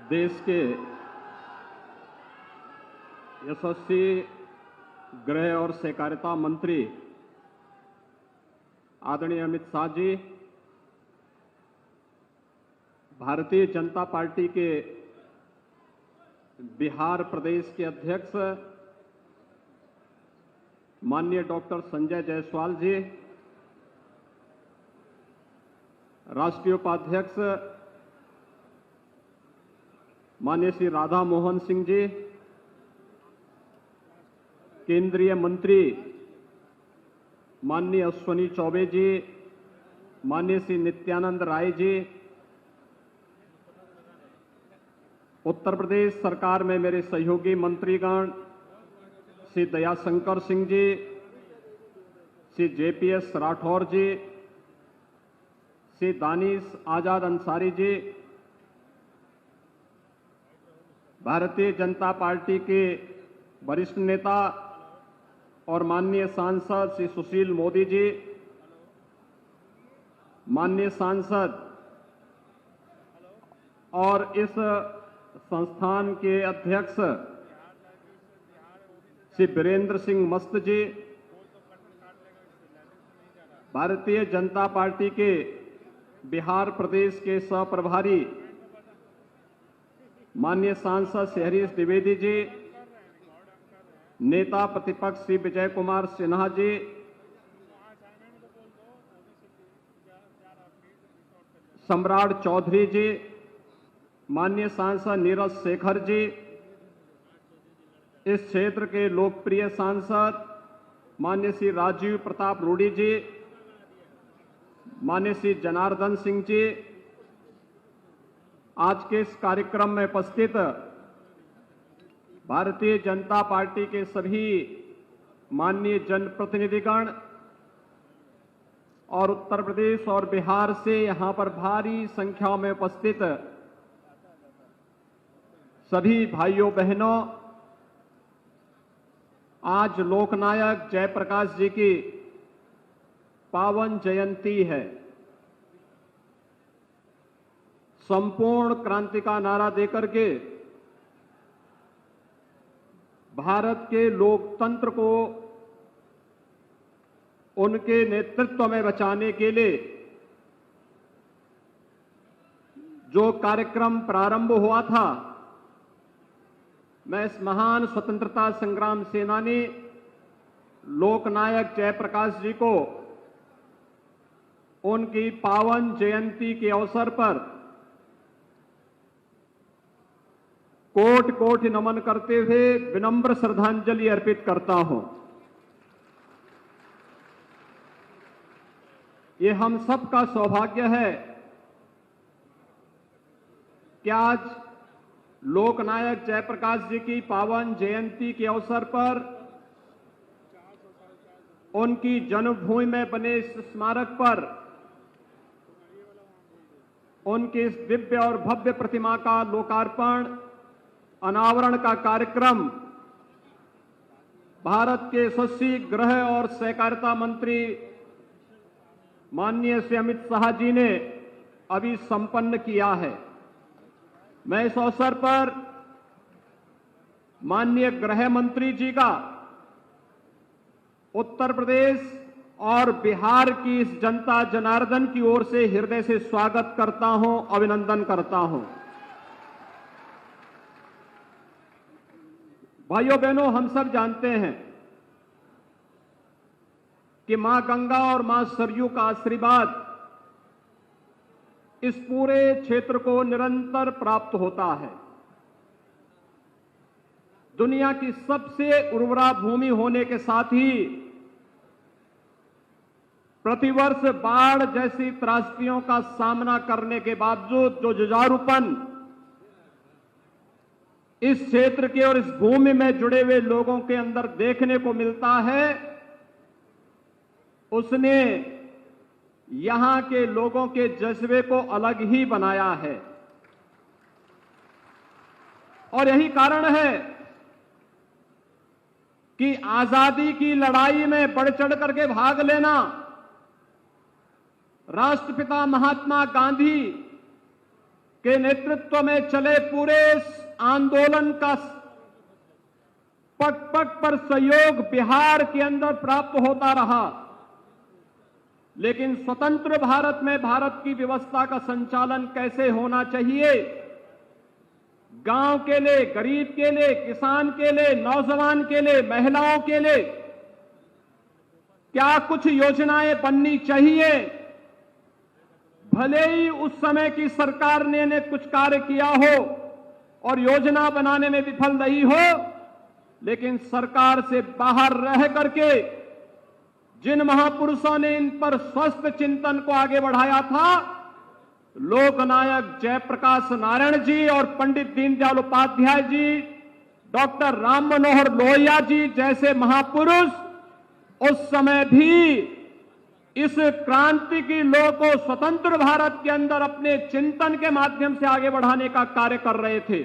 देश के यशस्वी गृह और सहकारिता मंत्री आदरणीय अमित शाह जी, भारतीय जनता पार्टी के बिहार प्रदेश के अध्यक्ष माननीय डॉक्टर संजय जायसवाल जी, राष्ट्रीय उपाध्यक्ष माननीय श्री राधा मोहन सिंह जी, केंद्रीय मंत्री माननीय अश्विनी चौबे जी, माननीय श्री नित्यानंद राय जी, उत्तर प्रदेश सरकार में मेरे सहयोगी मंत्रीगण श्री दयाशंकर सिंह जी, श्री जेपीएस राठौर जी, श्री दानिश आजाद अंसारी जी, भारतीय जनता पार्टी के वरिष्ठ नेता और माननीय सांसद श्री सुशील मोदी जी, माननीय सांसद और इस संस्थान के अध्यक्ष श्री वीरेंद्र सिंह मस्त जी, भारतीय जनता पार्टी के बिहार प्रदेश के सहप्रभारी माननीय सांसद श्री हरीश द्विवेदी जी, नेता प्रतिपक्ष श्री विजय कुमार सिन्हा जी, सम्राट चौधरी जी, माननीय सांसद नीरज शेखर जी, इस क्षेत्र के लोकप्रिय सांसद माननीय श्री राजीव प्रताप रूडी जी, माननीय श्री जनार्दन सिंह जी, आज के इस कार्यक्रम में उपस्थित भारतीय जनता पार्टी के सभी माननीय जनप्रतिनिधिगण और उत्तर प्रदेश और बिहार से यहां पर भारी संख्या में उपस्थित सभी भाइयों बहनों, आज लोकनायक जयप्रकाश जी की पावन जयंती है। संपूर्ण क्रांति का नारा देकर के भारत के लोकतंत्र को उनके नेतृत्व में बचाने के लिए जो कार्यक्रम प्रारंभ हुआ था, मैं इस महान स्वतंत्रता संग्राम सेनानी लोकनायक जयप्रकाश जी को उनकी पावन जयंती के अवसर पर कोटि कोटि नमन करते हुए विनम्र श्रद्धांजलि अर्पित करता हूं। ये हम सबका सौभाग्य है कि आज लोकनायक जयप्रकाश जी की पावन जयंती के अवसर पर उनकी जन्मभूमि में बने इस स्मारक पर उनकी इस दिव्य और भव्य प्रतिमा का लोकार्पण, अनावरण का कार्यक्रम भारत के यशस्वी गृह और सहकारिता मंत्री माननीय श्री अमित शाह जी ने अभी संपन्न किया है। मैं इस अवसर पर माननीय गृह मंत्री जी का उत्तर प्रदेश और बिहार की इस जनता जनार्दन की ओर से हृदय से स्वागत करता हूं, अभिनंदन करता हूं। भाइयों बहनों, हम सब जानते हैं कि मां गंगा और मां सरयू का आशीर्वाद इस पूरे क्षेत्र को निरंतर प्राप्त होता है। दुनिया की सबसे उर्वरा भूमि होने के साथ ही प्रतिवर्ष बाढ़ जैसी त्रासदियों का सामना करने के बावजूद जो जुझारूपन इस क्षेत्र के और इस भूमि में जुड़े हुए लोगों के अंदर देखने को मिलता है, उसने यहां के लोगों के जज्बे को अलग ही बनाया है। और यही कारण है कि आजादी की लड़ाई में बढ़ चढ़ करके भाग लेना राष्ट्रपिता महात्मा गांधी के नेतृत्व में चले पूरे आंदोलन का पग पग पर सहयोग बिहार के अंदर प्राप्त होता रहा, लेकिन स्वतंत्र भारत में भारत की व्यवस्था का संचालन कैसे होना चाहिए, गांव के लिए, गरीब के लिए, किसान के लिए, नौजवान के लिए, महिलाओं के लिए क्या कुछ योजनाएं बननी चाहिए। भले ही उस समय की सरकार ने कुछ कार्य किया हो और योजना बनाने में विफल नहीं हो, लेकिन सरकार से बाहर रह करके जिन महापुरुषों ने इन पर स्वस्थ चिंतन को आगे बढ़ाया था, लोकनायक जयप्रकाश नारायण जी और पंडित दीनदयाल उपाध्याय जी, डॉक्टर राम मनोहर लोहिया जी जैसे महापुरुष उस समय भी इस क्रांति की लौ को स्वतंत्र भारत के अंदर अपने चिंतन के माध्यम से आगे बढ़ाने का कार्य कर रहे थे।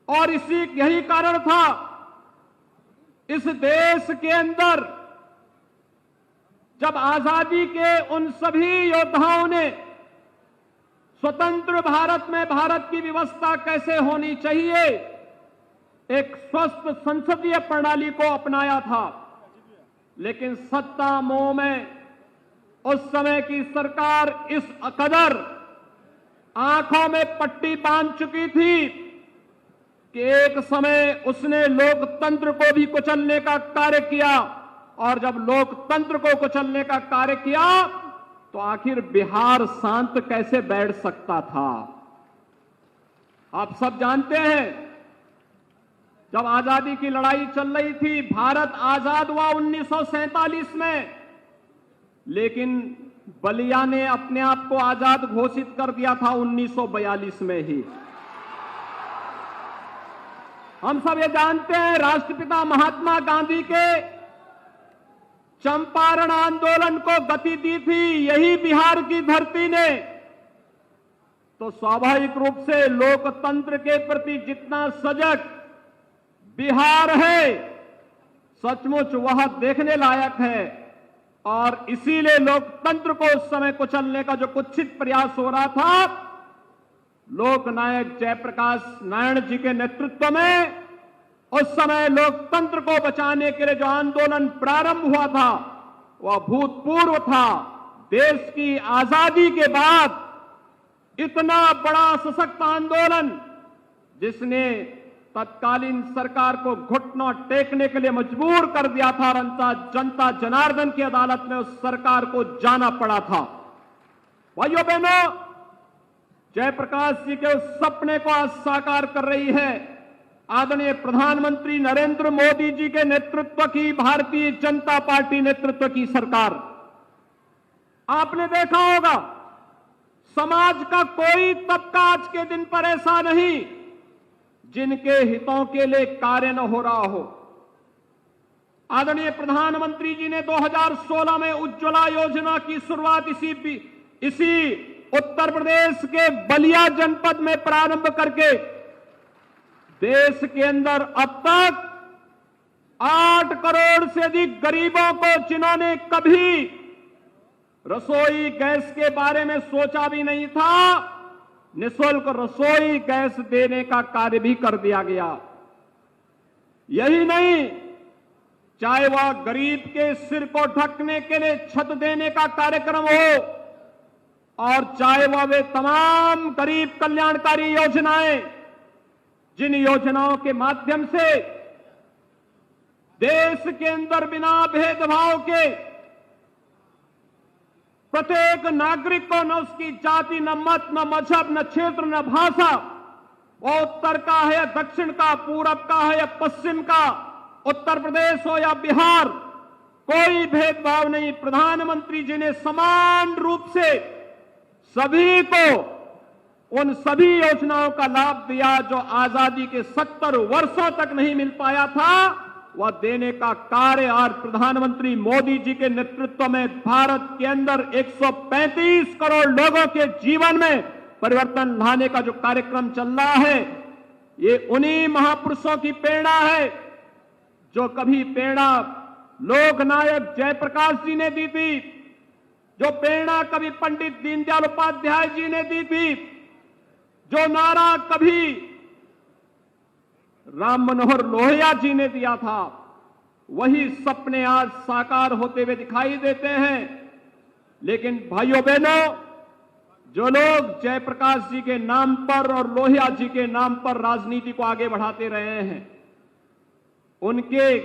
और यही कारण था इस देश के अंदर जब आजादी के उन सभी योद्धाओं ने स्वतंत्र भारत में भारत की व्यवस्था कैसे होनी चाहिए, एक स्वस्थ संसदीय प्रणाली को अपनाया था, लेकिन सत्ता मोह में उस समय की सरकार इस कदर आंखों में पट्टी बांध चुकी थी कि एक समय उसने लोकतंत्र को भी कुचलने का कार्य किया, और जब लोकतंत्र को कुचलने का कार्य किया तो आखिर बिहार शांत कैसे बैठ सकता था। आप सब जानते हैं, जब आजादी की लड़ाई चल रही थी, भारत आजाद हुआ 1947 में, लेकिन बलिया ने अपने आप को आजाद घोषित कर दिया था 1942 में ही। हम सब ये जानते हैं, राष्ट्रपिता महात्मा गांधी के चंपारण आंदोलन को गति दी थी यही बिहार की धरती ने। तो स्वाभाविक रूप से लोकतंत्र के प्रति जितना सजग बिहार है, सचमुच वह देखने लायक है। और इसीलिए लोकतंत्र को उस समय कुचलने का जो कुत्सित प्रयास हो रहा था, लोकनायक जयप्रकाश नारायण जी के नेतृत्व में उस समय लोकतंत्र को बचाने के लिए जो आंदोलन प्रारंभ हुआ था, वह भूतपूर्व था। देश की आजादी के बाद इतना बड़ा सशक्त आंदोलन, जिसने तत्कालीन सरकार को घुटनों टेकने के लिए मजबूर कर दिया था, जनता जनार्दन की अदालत में उस सरकार को जाना पड़ा था। भाइयों बहनों, जयप्रकाश जी के उस सपने को आज साकार कर रही है आदरणीय प्रधानमंत्री नरेंद्र मोदी जी के नेतृत्व की भारतीय जनता पार्टी नेतृत्व की सरकार। आपने देखा होगा, समाज का कोई तबका आज के दिन पर ऐसा नहीं जिनके हितों के लिए कार्य न हो रहा हो। आदरणीय प्रधानमंत्री जी ने 2016 में उज्ज्वला योजना की शुरुआत इसी उत्तर प्रदेश के बलिया जनपद में प्रारंभ करके देश के अंदर अब तक 8 करोड़ से अधिक गरीबों को, जिन्होंने कभी रसोई गैस के बारे में सोचा भी नहीं था, निःशुल्क रसोई गैस देने का कार्य भी कर दिया गया। यही नहीं, चाहे वह गरीब के सिर को ढकने के लिए छत देने का कार्यक्रम हो, और चाहे वह वे तमाम गरीब कल्याणकारी योजनाएं, जिन योजनाओं के माध्यम से देश के अंदर बिना भेदभाव के प्रत्येक नागरिक को, न उसकी जाति, न मत, न मजहब, न क्षेत्र, न भाषा, वो उत्तर का है या दक्षिण का, पूरब का है या पश्चिम का, उत्तर प्रदेश हो या बिहार, कोई भेदभाव नहीं। प्रधानमंत्री जी ने समान रूप से सभी को उन सभी योजनाओं का लाभ दिया जो आजादी के 70 वर्षों तक नहीं मिल पाया था, वह देने का कार्य आज प्रधानमंत्री मोदी जी के नेतृत्व में भारत के अंदर 135 करोड़ लोगों के जीवन में परिवर्तन लाने का जो कार्यक्रम चल रहा है, ये उन्हीं महापुरुषों की प्रेरणा है जो कभी प्रेरणा लोकनायक जयप्रकाश जी ने दी थी, जो प्रेरणा कभी पंडित दीनदयाल उपाध्याय जी ने दी थी, जो नारा कभी राम मनोहर लोहिया जी ने दिया था, वही सपने आज साकार होते हुए दिखाई देते हैं। लेकिन भाइयों बहनों, जो लोग जयप्रकाश जी के नाम पर और लोहिया जी के नाम पर राजनीति को आगे बढ़ाते रहे हैं, उनके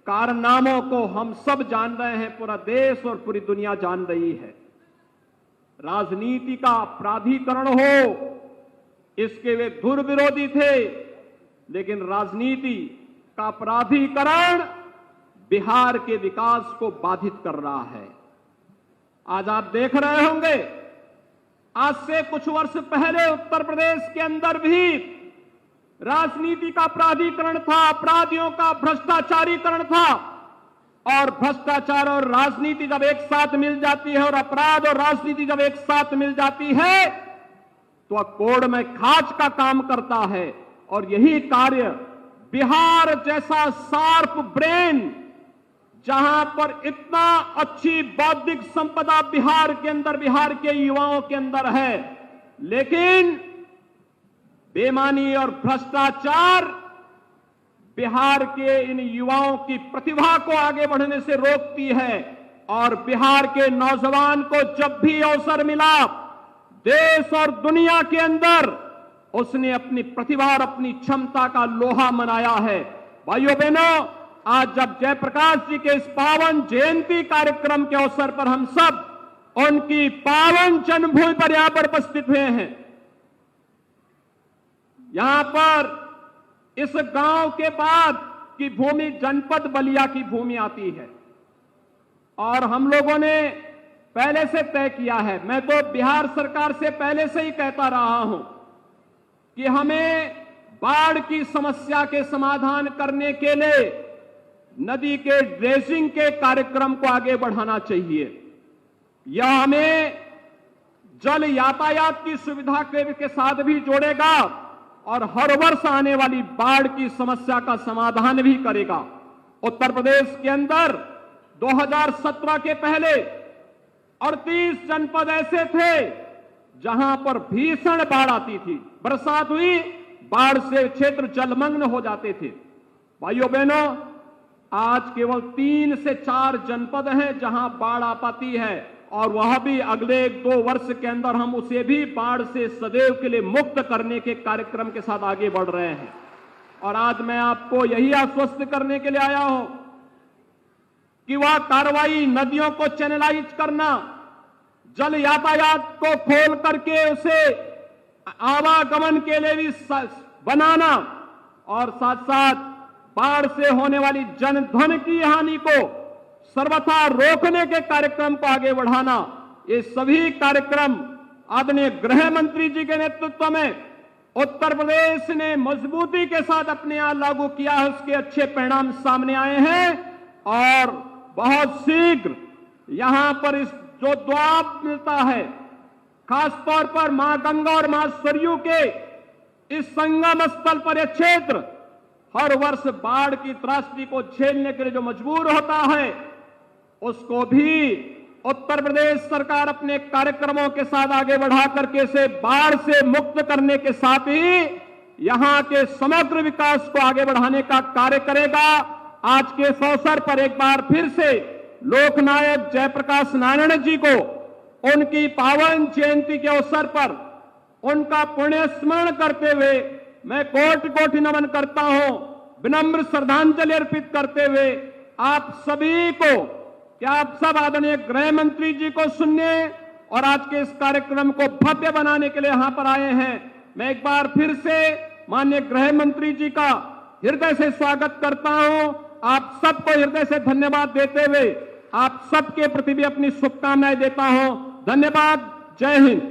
कारनामों को हम सब जान रहे हैं, पूरा देश और पूरी दुनिया जान रही है। राजनीति का प्राधिकरण हो, इसके वे धुर विरोधी थे, लेकिन राजनीति का प्राधिकरण बिहार के विकास को बाधित कर रहा है। आज आप देख रहे होंगे, आज से कुछ वर्ष पहले उत्तर प्रदेश के अंदर भी राजनीति का प्राधिकरण था, अपराधियों का भ्रष्टाचारीकरण था। और भ्रष्टाचार और राजनीति जब एक साथ मिल जाती है और अपराध और राजनीति जब एक साथ मिल जाती है तो कोड़ में खाच का काम करता है। और यही कार्य बिहार जैसा शार्प ब्रेन, जहां पर इतना अच्छी बौद्धिक संपदा बिहार के अंदर, बिहार के युवाओं के अंदर है, लेकिन बेईमानी और भ्रष्टाचार बिहार के इन युवाओं की प्रतिभा को आगे बढ़ने से रोकती है। और बिहार के नौजवान को जब भी अवसर मिला, देश और दुनिया के अंदर उसने अपनी प्रतिभा और अपनी क्षमता का लोहा मनाया है। भाइयों बहनों, आज जब जयप्रकाश जी के इस पावन जयंती कार्यक्रम के अवसर पर हम सब उनकी पावन जन्मभूमि पर यहां पर उपस्थित हुए हैं, यहां पर इस गांव के बाद की भूमि जनपद बलिया की भूमि आती है। और हम लोगों ने पहले से तय किया है, मैं तो बिहार सरकार से पहले से ही कहता रहा हूं कि हमें बाढ़ की समस्या के समाधान करने के लिए नदी के ड्रेजिंग के कार्यक्रम को आगे बढ़ाना चाहिए। यह हमें जल यातायात की सुविधा के साथ भी जोड़ेगा और हर वर्ष आने वाली बाढ़ की समस्या का समाधान भी करेगा। उत्तर प्रदेश के अंदर 2017 के पहले 38 जनपद ऐसे थे जहां पर भीषण बाढ़ आती थी, बरसात हुई, बाढ़ से क्षेत्र जलमग्न हो जाते थे। भाइयों बहनों, आज केवल 3 से 4 जनपद हैं जहां बाढ़ आ पाती है, और वह भी अगले 1-2 वर्ष के अंदर हम उसे भी बाढ़ से सदैव के लिए मुक्त करने के कार्यक्रम के साथ आगे बढ़ रहे हैं। और आज मैं आपको यही आश्वस्त करने के लिए आया हूं कि वह कार्रवाई नदियों को चैनलाइज करना, जल यातायात को खोल करके उसे आवागमन के लिए भी बनाना, और साथ साथ बाढ़ से होने वाली जनधन की हानि को सर्वथा रोकने के कार्यक्रम को आगे बढ़ाना, ये सभी कार्यक्रम आदरणीय गृह मंत्री जी के नेतृत्व में उत्तर प्रदेश ने मजबूती के साथ अपने यहां लागू किया है। उसके अच्छे परिणाम सामने आए हैं और बहुत शीघ्र यहां पर इस जो द्वाब मिलता है, खासतौर पर मां गंगा और मां सरयू के इस संगम स्थल पर यह क्षेत्र हर वर्ष बाढ़ की त्रासदी को झेलने के लिए जो मजबूर होता है, उसको भी उत्तर प्रदेश सरकार अपने कार्यक्रमों के साथ आगे बढ़ा करके इसे बाढ़ से मुक्त करने के साथ ही यहां के समग्र विकास को आगे बढ़ाने का कार्य करेगा। आज के इस अवसर पर एक बार फिर से लोकनायक जयप्रकाश नारायण जी को उनकी पावन जयंती के अवसर पर उनका पुण्य स्मरण करते हुए मैं कोटि कोटि नमन करता हूं, विनम्र श्रद्धांजलि अर्पित करते हुए आप सभी को, क्या आप सब आदरणीय गृह मंत्री जी को सुनने और आज के इस कार्यक्रम को भव्य बनाने के लिए यहां पर आए हैं। मैं एक बार फिर से माननीय गृह मंत्री जी का हृदय से स्वागत करता हूं। आप सबको हृदय से धन्यवाद देते हुए आप सबके प्रति भी अपनी शुभकामनाएं देता हूं। धन्यवाद। जय हिंद।